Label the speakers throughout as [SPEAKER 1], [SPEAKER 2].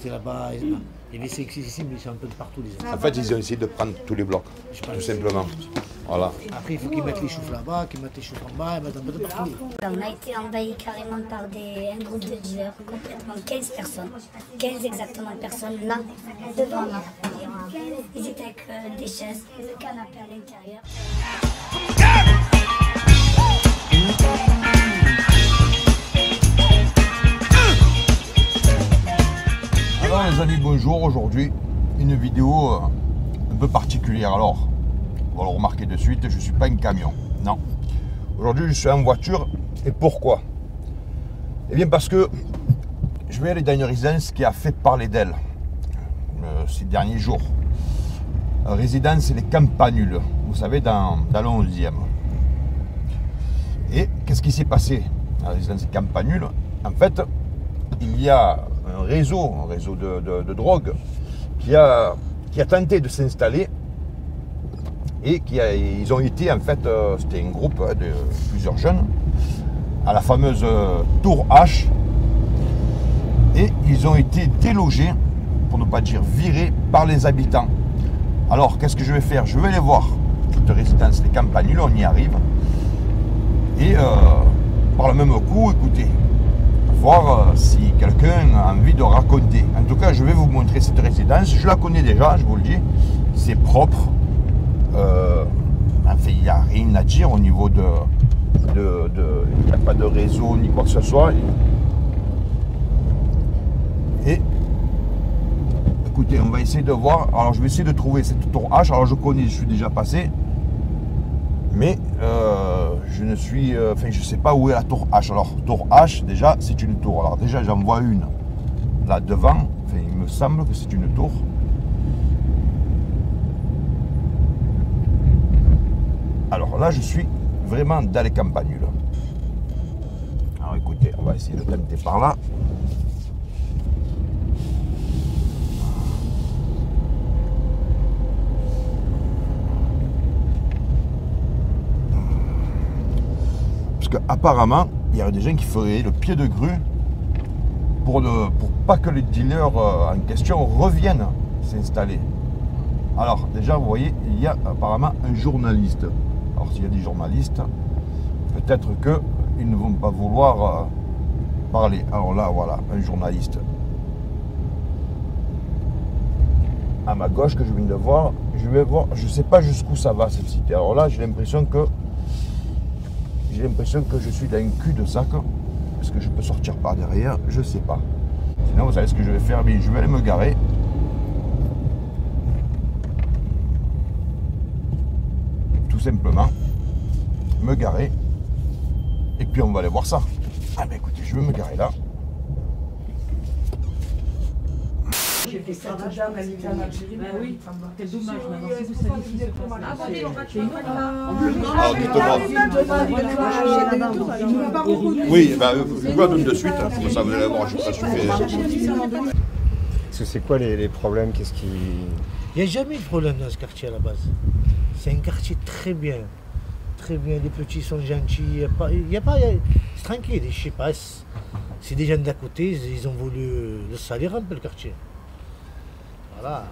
[SPEAKER 1] étaient là-bas. Il y avait ici, mais ils sont un peu de partout. Les
[SPEAKER 2] En fait, ils ont essayé de prendre tous les blocs, tout simplement. Voilà.
[SPEAKER 1] Après, il faut qu'ils mettent les choufles là-bas, qu'ils mettent les choufles en bas, ils mettent un peu de partout.
[SPEAKER 3] On a été envahi carrément par un groupe de dealers, complètement 15 personnes. 15 exactement personnes, là, devant nous. Ils étaient avec des chaises, le canapé à l'intérieur.
[SPEAKER 2] Alors les amis, bonjour. Aujourd'hui, une vidéo un peu particulière. Alors, vous le remarquez de suite, je ne suis pas un camion. Non. Aujourd'hui, je suis en voiture. Et pourquoi? Eh bien parce que je vais aller dans une résidence qui a fait parler d'elle ces derniers jours. Résidence Les Campanules, vous savez, dans le 11e. Et qu'est-ce qui s'est passé à la résidence Les Campanules? En fait, il y a un réseau de drogue qui a tenté de s'installer et ils ont été, en fait, c'était un groupe de plusieurs jeunes, à la fameuse Tour H, et ils ont été délogés, pour ne pas dire virés, par les habitants. Alors, qu'est-ce que je vais faire? Je vais aller voir cette résidence Les Campanules, on y arrive, et par le même coup, écoutez, voir si quelqu'un a envie de raconter. En tout cas, je vais vous montrer cette résidence. Je la connais déjà, je vous le dis. C'est propre. Enfin, il n'y a rien à dire au niveau il n'y a pas de réseau ni quoi que ce soit. Et écoutez, on va essayer de voir. Alors, je vais essayer de trouver cette tour H. Alors, je connais, je suis déjà passé. Mais je ne sais pas où est la tour H. Alors, tour H, déjà, c'est une tour. Alors, déjà, j'en vois une là devant. Enfin, il me semble que c'est une tour. Alors là, je suis vraiment dans les campagnes. Alors, écoutez, on va essayer de tenter par là. Apparemment, il y a des gens qui feraient le pied de grue pour pas que les dealers en question reviennent s'installer. Alors, déjà, vous voyez, il y a apparemment un journaliste. Alors, s'il y a des journalistes, peut-être qu'ils ne vont pas vouloir parler. Alors là, voilà, un journaliste. À ma gauche, que je viens de voir, je vais voir, je ne sais pas jusqu'où ça va, cette cité. Alors là, j'ai l'impression que je suis dans un cul de sac. Est-ce que je peux sortir par derrière? Je ne sais pas. Sinon, vous savez ce que je vais faire? Je vais aller me garer. Tout simplement. Me garer. Et puis on va aller voir ça. Ah ben écoutez, je vais me garer là.
[SPEAKER 4] J'ai fait cette dame, elle était en Algérie. Ben oui, quel dommage maintenant. Si vous savez ce qui se passe là.
[SPEAKER 2] Oui, ben, je vous la donne de suite. Comme ça, vous allez voir, je ne sais pas
[SPEAKER 5] Parce que c'est quoi les problèmes? Qu'est-ce qui...
[SPEAKER 1] Il n'y a jamais de problème dans ce quartier à la base. C'est un quartier très bien. Très bien, les petits sont gentils. C'est tranquille, je sais pas. C'est des gens d'à côté, ils ont voulu le salir un peu le quartier. Voilà.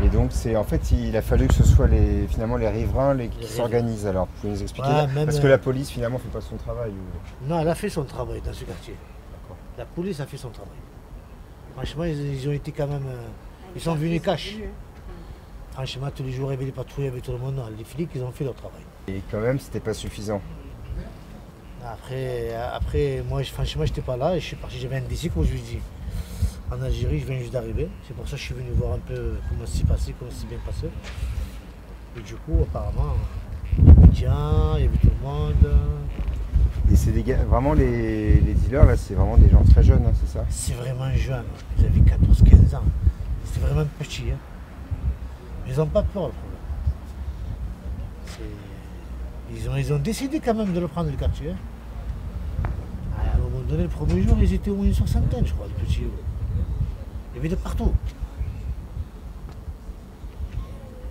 [SPEAKER 5] Et donc, en fait, il a fallu que ce soit finalement les riverains qui s'organisent. Alors, vous pouvez nous expliquer? Parce que la police, finalement, ne fait pas son travail.
[SPEAKER 1] Non, elle a fait son travail dans ce quartier. La police a fait son travail. Franchement, ils ont été quand même... Ils sont venus cash. Franchement, tous les jours, il y avait des patrouilles avec tout le monde. Non, les flics, ils ont fait leur travail.
[SPEAKER 5] Et quand même, c'était pas suffisant.
[SPEAKER 1] Après moi, franchement, j'étais pas là. Je suis parti, j'avais un décès, comme je vous dis. En Algérie, je viens juste d'arriver. C'est pour ça que je suis venu voir un peu comment c'est passé, comment c'est bien passé. Et du coup, apparemment, il y avait Tiens, il y avait tout le monde.
[SPEAKER 5] Et c'est des gars, vraiment les dealers, là, c'est vraiment des gens très jeunes, hein, c'est ça?
[SPEAKER 1] C'est vraiment jeune. Ils avaient 14-15 ans. C'est vraiment petit. Hein. Ils n'ont pas peur, le problème. Ils ont décidé quand même de le prendre, le quartier. À un moment donné, le premier jour, ils étaient au moins une soixantaine, je crois, les petits. Il y avait de partout.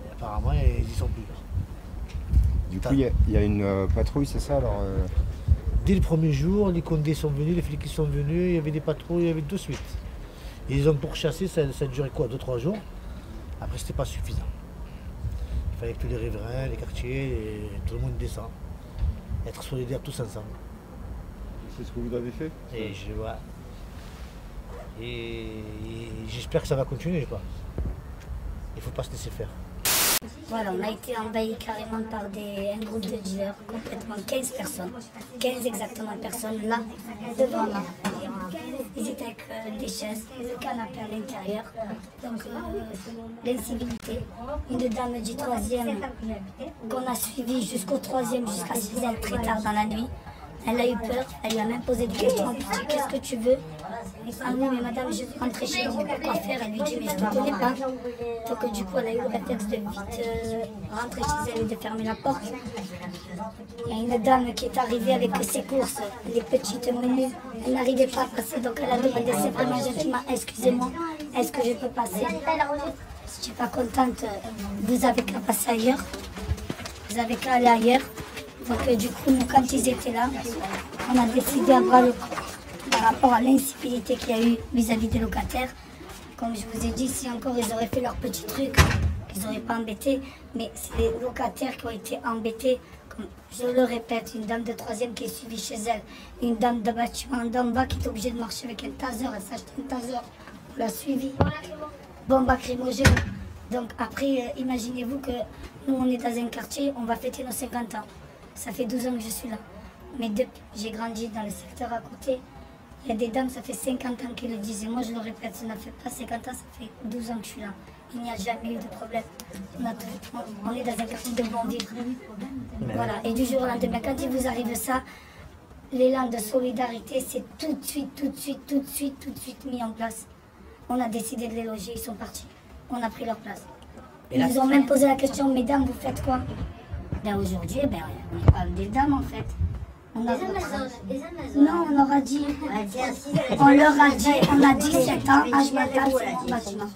[SPEAKER 1] Et apparemment, ils y sont plus.
[SPEAKER 5] Du coup, il y a une patrouille, c'est ça alors
[SPEAKER 1] Dès le premier jour, les condés sont venus, les flics sont venus, il y avait des patrouilles, il y avait de suite. Ils ont pourchassé, ça a duré quoi, 2-3 jours. Après, c'était pas suffisant. Il fallait que tous les riverains, les quartiers, et tout le monde descend. Être solidaires tous ensemble.
[SPEAKER 5] C'est ce que vous avez fait?
[SPEAKER 1] Et j'espère que ça va continuer, quoi. Il ne faut pas se laisser faire.
[SPEAKER 3] Voilà, on a été envahi carrément par un groupe de dealers, complètement 15 personnes. 15 exactement personnes, là, devant moi. Ils étaient avec des chaises, le canapé à l'intérieur. Donc, l'incivilité. Une dame du 3e qu'on a suivi jusqu'au 3e, jusqu'à 6h, très tard dans la nuit. Elle a eu peur, elle lui a même posé des questions. Elle lui dit, qu'est-ce que tu veux? Ah oui, mais madame, je veux rentrer chez moi, quoi faire? Elle lui dit, mais je ne te connais pas. Donc du coup, elle a eu le réflexe de vite rentrer chez elle et de fermer la porte. Il y a une dame qui est arrivée avec ses courses, les petites menus. Elle n'arrivait pas à passer, donc elle a demandé simplement gentiment, excusez-moi, est-ce que je peux passer? Si je suis pas contente, vous avez qu'à passer ailleurs. Vous avez qu'à aller ailleurs. Donc du coup, nous, quand ils étaient là, on a décidé à bras le corps par rapport à l'incivilité qu'il y a eu vis-à-vis des locataires. Comme je vous ai dit, si encore ils auraient fait leur petit truc, ils n'auraient pas embêté. Mais c'est les locataires qui ont été embêtés. Comme je le répète, une dame de 3e qui est suivie chez elle, une dame de bâtiment d'en bas qui est obligée de marcher avec un taser, elle s'est acheté un taser, on l'a suivi. Bombe lacrymogène. Donc après, imaginez-vous que nous on est dans un quartier, on va fêter nos 50 ans. Ça fait 12 ans que je suis là. Mais depuis, j'ai grandi dans le secteur à côté. Il y a des dames, ça fait 50 ans qui le disent. Et moi, je le répète, ça ne fait pas 50 ans, ça fait 12 ans que je suis là. Il n'y a jamais eu de problème. On est dans un quartier de bon vivre. Voilà. Et du jour au lendemain, quand il vous arrive ça, l'élan de solidarité, c'est tout de suite mis en place. On a décidé de les loger, ils sont partis. On a pris leur place. Ils nous ont même posé la question, mesdames, vous faites quoi? Ben aujourd'hui, on parle des dames en fait. On a... Non, on leur a dit, on a 17 ans, âge mental, c'est mon bâtiment.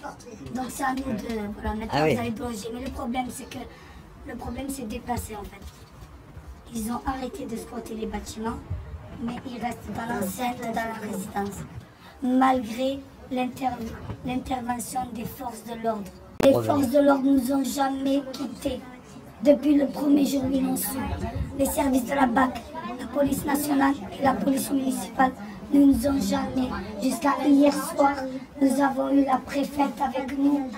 [SPEAKER 3] Donc c'est à nous de, voilà, maintenant vous allez loger. Mais le problème c'est déplacé en fait. Ils ont arrêté de squatter les bâtiments, mais ils restent dans l'enceinte, dans la résidence. Malgré l'intervention des forces de l'ordre. Les forces de l'ordre nous ont jamais quittés. Depuis le premier jour où ils l'ont su, les services de la BAC, la police nationale et la police municipale ne nous ont jamais. Jusqu'à hier soir, nous avons eu la préfète avec nous.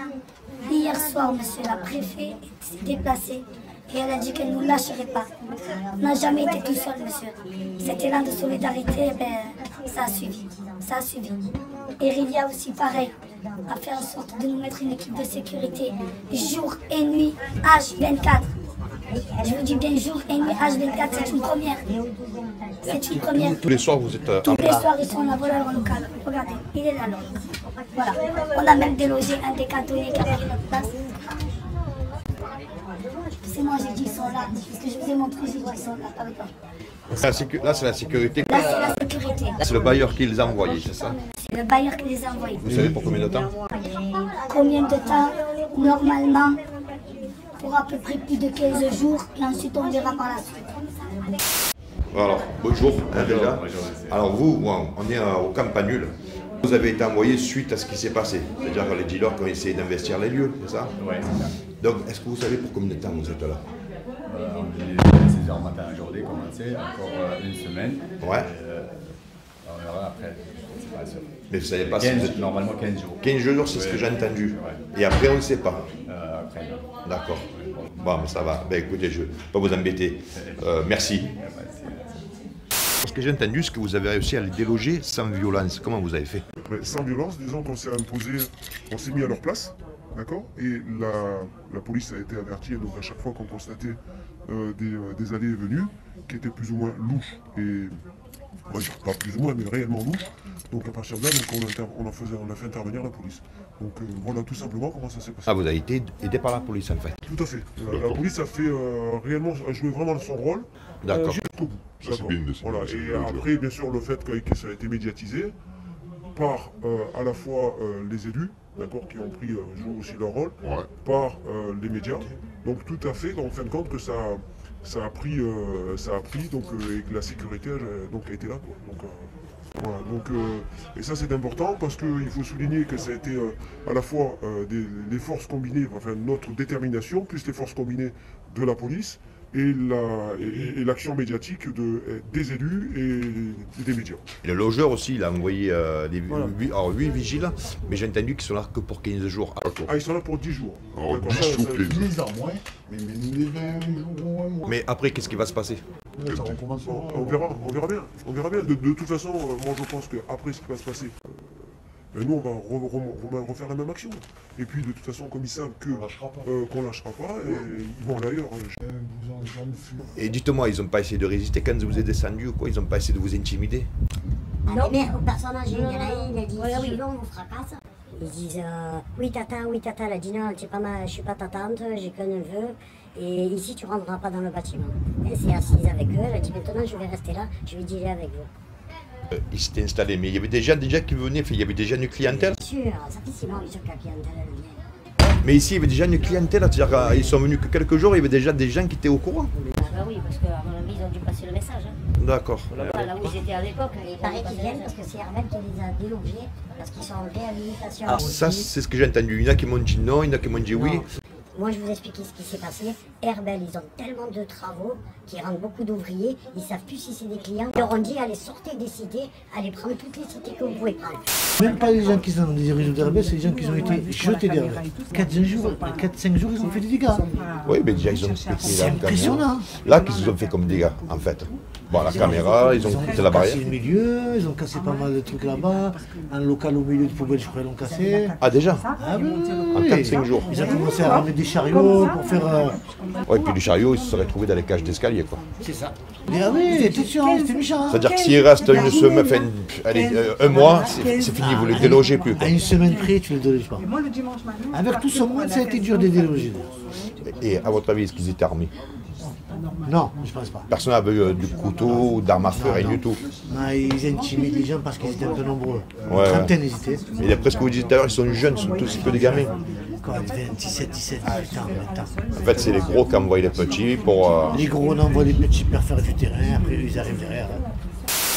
[SPEAKER 3] Hier soir, monsieur, la préfète s'est déplacée et elle a dit qu'elle ne nous lâcherait pas. On n'a jamais été tout seul, monsieur. Cet élan de solidarité, ça a suivi. Ça a suivi. Et Rilia aussi, pareil, a fait en sorte de nous mettre une équipe de sécurité jour et nuit, H24. Je vous dis bien jour et nuit, H24, c'est une première. C'est une première.
[SPEAKER 2] Tous les soirs, vous êtes...
[SPEAKER 3] Tous les soirs, ils sont là, voilà leur local. Regardez, il est là, là. Voilà. On a même délogé un des cantonniers qui a pris notre place. C'est moi, j'ai dit ils sont là. Parce que je vous ai montré, j'ai dit ils sont là, avec moi.
[SPEAKER 2] Là, c'est la sécurité.
[SPEAKER 3] Là, c'est la sécurité.
[SPEAKER 2] C'est le bailleur qui les a envoyés, c'est ça?
[SPEAKER 3] C'est le bailleur qui les a envoyés.
[SPEAKER 2] Vous savez pour combien de temps?
[SPEAKER 3] Combien de temps? Normalement, pour à peu près plus de 15 jours. Et ensuite, on verra par la suite.
[SPEAKER 2] Alors, bonjour, déjà. Alors vous, on est au Campanule. Vous avez été envoyé suite à ce qui s'est passé. C'est-à-dire que les dealers qui ont essayé d'investir les lieux, c'est ça?
[SPEAKER 6] Oui.
[SPEAKER 2] Donc, est-ce que vous savez pour combien de temps vous êtes là?
[SPEAKER 6] On est 6h matin aujourd'hui, commencé, encore une semaine.
[SPEAKER 2] Ouais.
[SPEAKER 6] On verra après, c'est pas sûr.
[SPEAKER 2] Mais vous savez pas
[SPEAKER 6] 15,
[SPEAKER 2] si vous êtes...
[SPEAKER 6] Normalement 15 jours.
[SPEAKER 2] 15 jours, c'est ce que j'ai entendu.
[SPEAKER 6] Ouais.
[SPEAKER 2] Et après, on ne sait pas.
[SPEAKER 6] Après, non.
[SPEAKER 2] D'accord. Bon, mais ça va. Ben, écoutez, je ne vais pas vous embêter. Merci. Parce que j'ai entendu ce que vous avez réussi à les déloger sans violence. Comment vous avez fait?
[SPEAKER 7] Sans violence, disons qu'on s'est imposé, on s'est mis à leur place, d'accord? Et la police a été avertie, donc à chaque fois qu'on constatait des allées et venues qui étaient plus ou moins louches, et pas plus ou moins, mais réellement louches. Donc à partir de là, donc on a fait intervenir la police. Donc voilà tout simplement comment ça s'est passé.
[SPEAKER 2] Ah, vous avez été aidé par la police en fait?
[SPEAKER 7] Tout à fait. La police a fait réellement, a joué vraiment son rôle.
[SPEAKER 2] D'accord.
[SPEAKER 7] Jusqu'au bout. Voilà. Et après, bien sûr, le fait que ça a été médiatisé par à la fois les élus, d'accord, qui ont pris joué aussi leur rôle, par les médias. Donc tout à fait, en fin de compte, que ça a pris donc, et que la sécurité donc, a été là. Quoi. Donc, Voilà, donc, et ça c'est important parce qu'il faut souligner que ça a été à la fois les forces combinées, enfin notre détermination, plus les forces combinées de la police et l'action médiatique des élus et des médias.
[SPEAKER 2] Et le logeur aussi, il a envoyé 8 vigiles, mais j'ai entendu qu'ils sont là que pour 15 jours.
[SPEAKER 7] Ah, ils sont là pour 10 jours.
[SPEAKER 8] Alors, 10 jours, les ans, ouais. Mais nous les 20 jours, ouais.
[SPEAKER 2] Mais après, qu'est-ce qui va se passer?
[SPEAKER 8] Ça recommence.
[SPEAKER 7] On verra bien. On verra bien. De toute façon, moi je pense qu'après ce qui va se passer, nous on va refaire la même action. Et puis de toute façon, comme ils savent qu'on lâchera pas, ils vont d'ailleurs.
[SPEAKER 2] Et dites-moi, ils n'ont pas essayé de résister quand vous êtes descendu ou quoi? Ils n'ont pas essayé de vous intimider?
[SPEAKER 3] Non, mais au personnage, il y en a un, il a dit oui, non, on fracasse. Ils disent oui tata, elle a dit non, je suis pas ta tante, j'ai qu'un neveu. Et ici, tu ne rentreras pas dans le bâtiment. Elle s'est assise avec eux, elle a dit maintenant je vais rester là, je vais dealer avec vous.
[SPEAKER 2] Ils s'étaient installés, mais il y avait des gens déjà qui venaient, il y avait déjà une clientèle.
[SPEAKER 3] Bien sûr, ça fait 6 mois que la clientèle elle vient.
[SPEAKER 2] Mais ici, il y avait déjà une clientèle, c'est-à-dire qu'ils sont venus que quelques jours, il y avait déjà des gens qui étaient au courant.
[SPEAKER 3] Ah bah oui, parce qu'à mon avis, ils ont dû passer le message. Hein.
[SPEAKER 2] D'accord.
[SPEAKER 3] Là où ils étaient à l'époque, il paraît qu'ils viennent parce que c'est Hermel qui les a délogés, parce qu'ils sont en réhabilitation.
[SPEAKER 2] Alors ça, c'est ce que j'ai entendu. Il y en a qui m'ont dit non, il y en a qui m'ont dit oui.
[SPEAKER 3] Moi, je vous explique ce qui s'est passé. Herbel, ils ont tellement de travaux qui rendent beaucoup d'ouvriers. Ils ne savent plus si c'est des clients. Ils leur ont dit, allez, sortez des cités, allez prendre toutes les cités que vous pouvez prendre.
[SPEAKER 1] Même pas les gens qui sont dans des réseaux d'Herbel, c'est les gens qui ont été jetés d'Herbel. 4-5 jours, ils ont fait des dégâts.
[SPEAKER 2] Oui, mais déjà, ils ont pété
[SPEAKER 1] c'est impressionnant.
[SPEAKER 2] Là, qu'est-ce qu'ils ont fait comme dégâts, en fait? Bon, la caméra, ils ont coupé la barrière.
[SPEAKER 1] Ils ont cassé le milieu, ils ont cassé pas mal de trucs là-bas. Un local au milieu de poubelle, je crois, ils l'ont cassé.
[SPEAKER 2] Ah, déjà?
[SPEAKER 1] Ah oui,
[SPEAKER 2] en 4-5 jours.
[SPEAKER 1] Ils ont commencé à ramener des chariots pour faire...
[SPEAKER 2] Oui, puis les chariots, ils se seraient trouvés dans les cages d'escalier, quoi.
[SPEAKER 1] C'est ça. Mais ah oui, attention, c'était méchant.
[SPEAKER 2] C'est-à-dire que s'il reste une semaine, allez, un mois, c'est fini, vous ne les délogez plus, quoi.
[SPEAKER 1] À une semaine près, tu ne les déloges pas. Avec tout ce monde, ça a été dur de les déloger.
[SPEAKER 2] Et à votre avis, est-ce qu'ils étaient armés?
[SPEAKER 1] Non, je pense pas.
[SPEAKER 2] Personne n'avait du couteau, d'armes à feu, rien du tout.
[SPEAKER 1] Non, ils intimident les gens parce qu'ils étaient un peu nombreux.
[SPEAKER 2] Ouais,
[SPEAKER 1] trentaine, ils étaient.
[SPEAKER 2] Et d'après ce que vous disiez tout à l'heure, ils sont jeunes, ils sont tous que des gamins.
[SPEAKER 1] Quoi, 17, 18 ans, 20 ans.
[SPEAKER 2] En fait, c'est les gros qui envoient les petits pour...
[SPEAKER 1] Les gros, on envoie les petits pour faire du terrain, après ils arrivent derrière.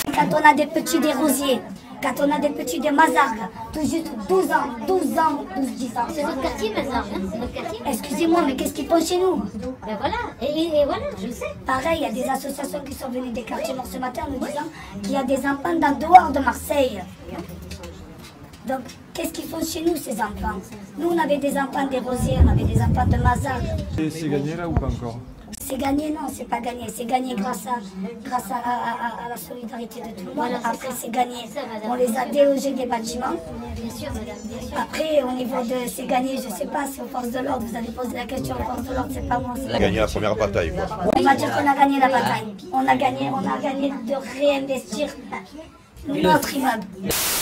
[SPEAKER 3] Quand on a des petits des rosiers, quand on a des petits des Mazargues, tout juste 12 ans, 10 ans.
[SPEAKER 9] C'est notre quartier, Mazargues, hein, c'est notre quartier.
[SPEAKER 3] Excusez-moi, mais qu'est-ce qu'ils font chez nous?
[SPEAKER 9] Ben voilà, et voilà, je le sais.
[SPEAKER 3] Pareil, il y a des associations qui sont venues des quartiers morts ce matin en nous disant qu'il y a des enfants dans dehors de Marseille. Donc, qu'est-ce qu'ils font chez nous, ces enfants? Nous, on avait des enfants des Rosiers, on avait des enfants de Mazargues.
[SPEAKER 10] C'est gagné là ou pas encore?
[SPEAKER 3] C'est gagné, non, c'est pas gagné. C'est gagné grâce à la solidarité de tout le monde. Après, c'est gagné. On les a délogés des bâtiments.
[SPEAKER 9] Bien sûr, madame, bien sûr.
[SPEAKER 3] Après, au niveau de c'est gagné, je sais pas, c'est aux forces de l'ordre. Vous allez poser la question aux forces de l'ordre, c'est pas moi.
[SPEAKER 2] On a gagné la première bataille, quoi.
[SPEAKER 3] On va dire qu'on a gagné la bataille. On a gagné de réinvestir notre immeuble.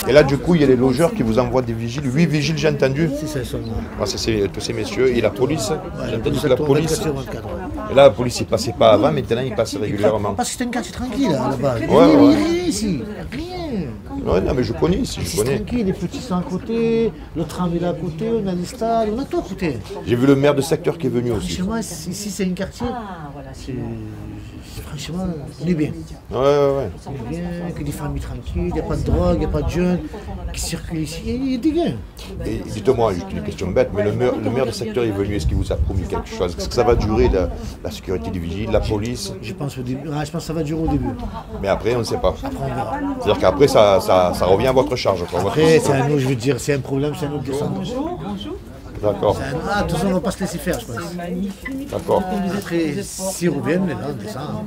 [SPEAKER 2] Et là, du coup, il y a les logeurs qui vous envoient des vigiles. 8 vigiles, j'ai entendu.
[SPEAKER 1] C'est ça, seulement.
[SPEAKER 2] Ah, c'est tous ces messieurs. Et la police, j'ai entendu que la
[SPEAKER 1] tourne
[SPEAKER 2] police...
[SPEAKER 1] 24.
[SPEAKER 2] Et là, la police, il passait pas avant, maintenant, il passe régulièrement.
[SPEAKER 1] Parce que c'est un quartier tranquille, là-bas.
[SPEAKER 2] Ouais.
[SPEAKER 1] Rien ici. Rien.
[SPEAKER 2] Ouais, non, mais je connais ici, je
[SPEAKER 1] C'est
[SPEAKER 2] connais.
[SPEAKER 1] tranquille, les petits sont à côté, le tram est là à côté, on a des stades, on a tout à côté.
[SPEAKER 2] J'ai vu le maire de secteur qui est venu aussi.
[SPEAKER 1] Chez moi, ici c'est un quartier. Franchement, on est bien.
[SPEAKER 2] Ouais.
[SPEAKER 1] On est bien, que des familles tranquilles, il n'y a pas de drogue, il n'y a pas de jeunes qui circulent ici, il y a des gains.
[SPEAKER 2] Et dites-moi, juste une question bête, mais le maire de secteur est venu, est-ce qu'il vous a promis quelque chose? Est-ce que ça va durer, la sécurité des vigiles, la police?
[SPEAKER 1] Je pense au début, je pense que ça va durer au début.
[SPEAKER 2] Mais après, on ne sait pas.
[SPEAKER 1] Après, on verra.
[SPEAKER 2] C'est-à-dire qu'après, ça revient à votre charge, quoi.
[SPEAKER 1] Après, c'est à nous, je veux dire, c'est un problème, c'est à nous de descendre.
[SPEAKER 2] D'accord.
[SPEAKER 1] De toute façon, on ne va pas se laisser faire, je pense.
[SPEAKER 2] D'accord.
[SPEAKER 1] Après, s'ils reviennent, là, on descend.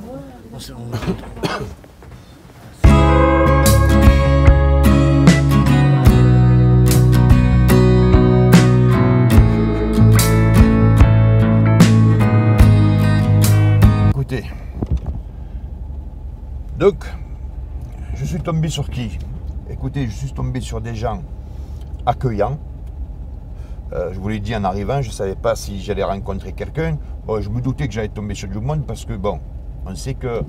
[SPEAKER 2] Écoutez, donc, je suis tombé sur qui? Écoutez, je suis tombé sur des gens accueillants. Je vous l'ai dit en arrivant, je ne savais pas si j'allais rencontrer quelqu'un. Bon, je me doutais que j'allais tomber sur du monde parce que, bon, on sait que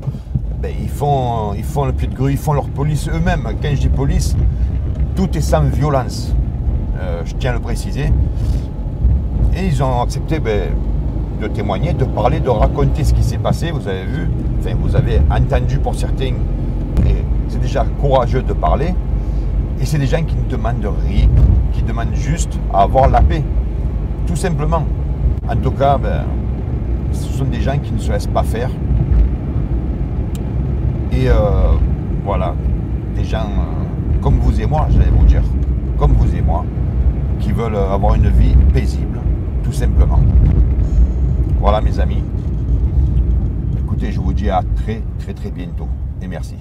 [SPEAKER 2] ils font le pied de grue, ils font leur police eux-mêmes. Quand je dis police, tout est sans violence. Je tiens à le préciser. Et ils ont accepté de témoigner, de parler, de raconter ce qui s'est passé. Vous avez vu, enfin vous avez entendu pour certains. Et déjà courageux de parler. Et c'est des gens qui ne demandent rien, qui demandent juste à avoir la paix. Tout simplement. En tout cas, ce sont des gens qui ne se laissent pas faire. Et voilà, des gens comme vous et moi, j'allais vous dire, comme vous et moi, qui veulent avoir une vie paisible, tout simplement. Voilà mes amis. Écoutez, je vous dis à très bientôt et merci.